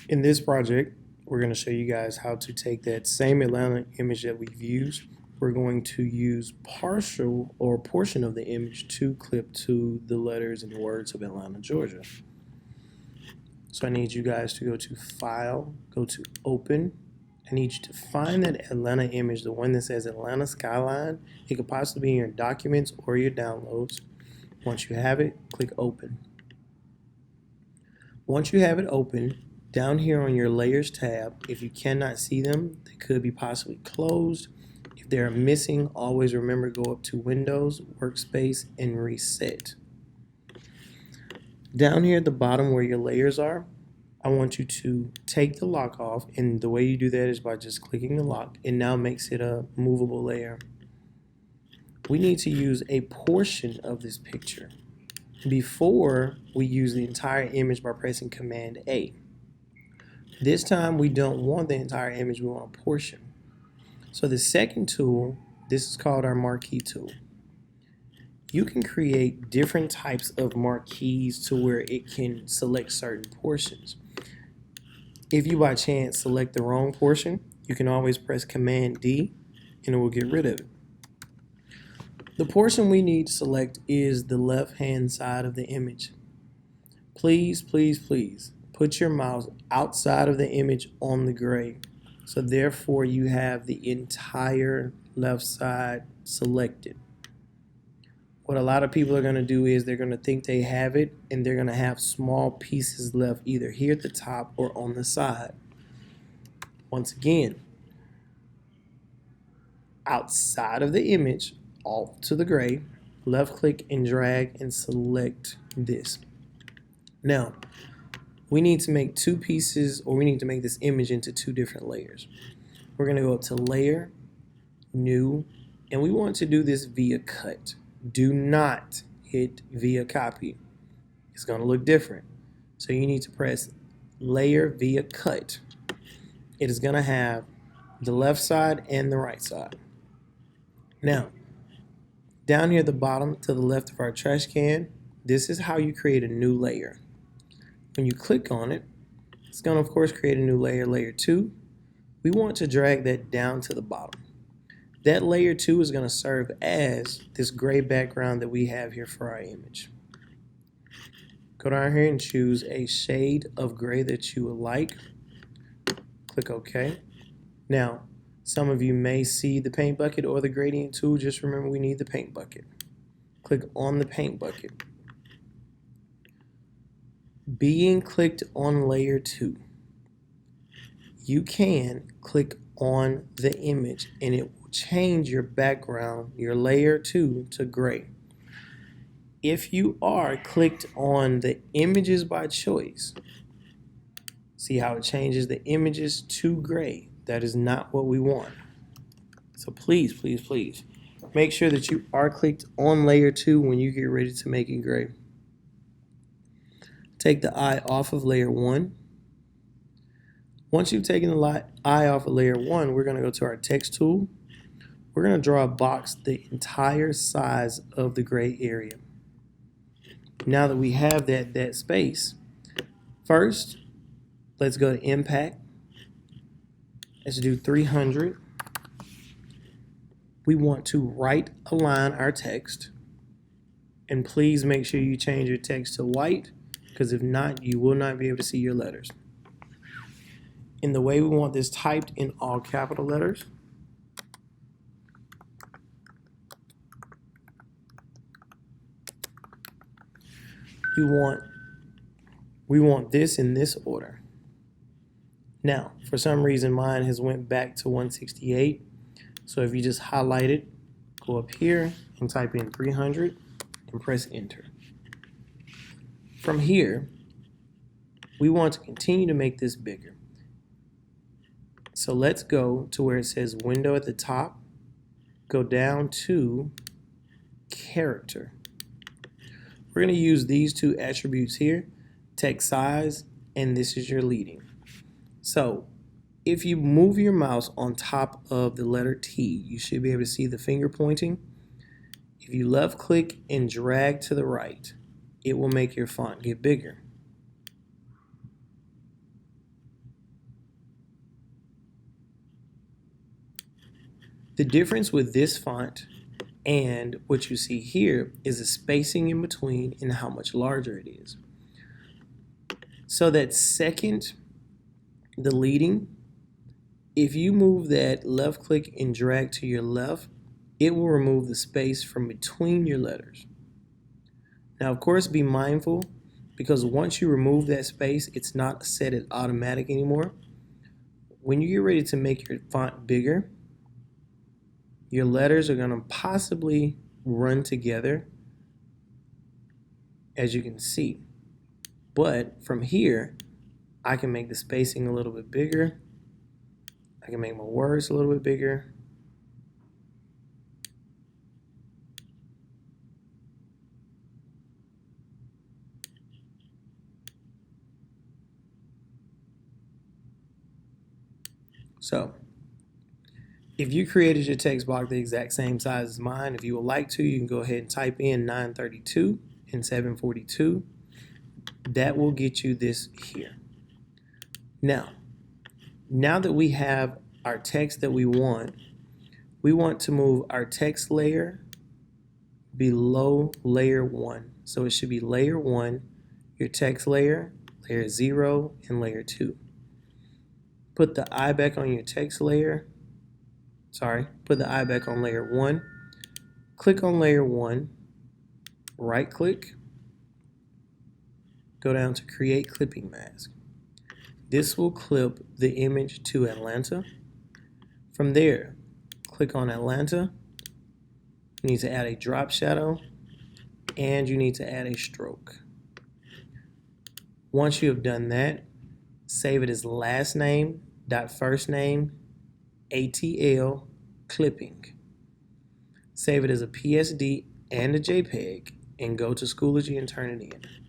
In this project, we're going to show you guys how to take that same Atlanta image that we've used. We're going to use partial or a portion of the image to clip to the letters and words of Atlanta, Georgia. So I need you guys to go to File, go to Open. I need you to find that Atlanta image, the one that says Atlanta Skyline. It could possibly be in your documents or your downloads. Once you have it, click Open. Once you have it open, down here on your Layers tab, if you cannot see them, they could be possibly closed. If they're missing, always remember go up to Windows, Workspace, and Reset. Down here at the bottom where your layers are, I want you to take the lock off, and the way you do that is by just clicking the lock. It now makes it a movable layer. We need to use a portion of this picture. Before, we use the entire image by pressing Command A. This time, we don't want the entire image, we want a portion. So the second tool, this is called our marquee tool. You can create different types of marquees to where it can select certain portions. If you by chance select the wrong portion, you can always press Command D and it will get rid of it. The portion we need to select is the left-hand side of the image. Please, please, please put your mouse outside of the image on the gray. So therefore you have the entire left side selected. What a lot of people are going to do is they're going to think they have it and they're going to have small pieces left either here at the top or on the side. Once again, outside of the image, off to the gray, left click and drag and select this. Now, we need to make two pieces, or we need to make this image into two different layers. We're going to go up to Layer, New, and we want to do this via Cut. Do not hit via Copy. It's going to look different. So you need to press Layer via Cut. It is going to have the left side and the right side. Now, down here at the bottom to the left of our trash can, this is how you create a new layer. When you click on it, it's going to, of course, create a new layer, Layer 2. We want to drag that down to the bottom. That Layer 2 is going to serve as this gray background that we have here for our image. Go down here and choose a shade of gray that you would like. Click OK. Now, some of you may see the paint bucket or the gradient tool. Just remember we need the paint bucket. Click on the paint bucket. Being clicked on Layer 2, you can click on the image and it will change your background, your Layer 2, to gray. If you are clicked on the images by choice, see how it changes the images to gray. That is not what we want. So please, please, please make sure that you are clicked on Layer 2 when you get ready to make it gray. Take the eye off of Layer 1. Once you've taken the eye off of Layer 1, we're going to go to our text tool. We're going to draw a box the entire size of the gray area. Now that we have that space, first, let's go to Impact. Let's do 300. We want to right align our text. And please make sure you change your text to white, because if not, you will not be able to see your letters. In the way we want this typed in all capital letters, we want this in this order. Now, for some reason, mine has went back to 168. So if you just highlight it, go up here and type in 300 and press enter. From here, we want to continue to make this bigger. So let's go to where it says window at the top, go down to character. We're going to use these two attributes here, text size, and this is your leading. So if you move your mouse on top of the letter T, you should be able to see the finger pointing. If you left click and drag to the right, it will make your font get bigger. The difference with this font and what you see here is the spacing in between and how much larger it is. So that second deleting, if you move that left click and drag to your left, it will remove the space from between your letters. Now, of course, be mindful, because once you remove that space, it's not set as automatic anymore. When you get ready to make your font bigger, your letters are going to possibly run together, as you can see. But from here, I can make the spacing a little bit bigger. I can make my words a little bit bigger. So, if you created your text box the exact same size as mine, if you would like to, you can go ahead and type in 932 and 742. That will get you this here. Now that we have our text that we want to move our text layer below layer 1. So it should be layer 1, your text layer, layer 0, and layer 2. Put the eye back on your text layer. Put the eye back on layer 1. Click on layer 1, right click, go down to create clipping mask. This will clip the image to Atlanta. From there, click on Atlanta. You need to add a drop shadow, and you need to add a stroke. Once you have done that, save it as last name dot first name ATL clipping. Save it as a PSD and a JPEG, and go to Schoology and turn it in.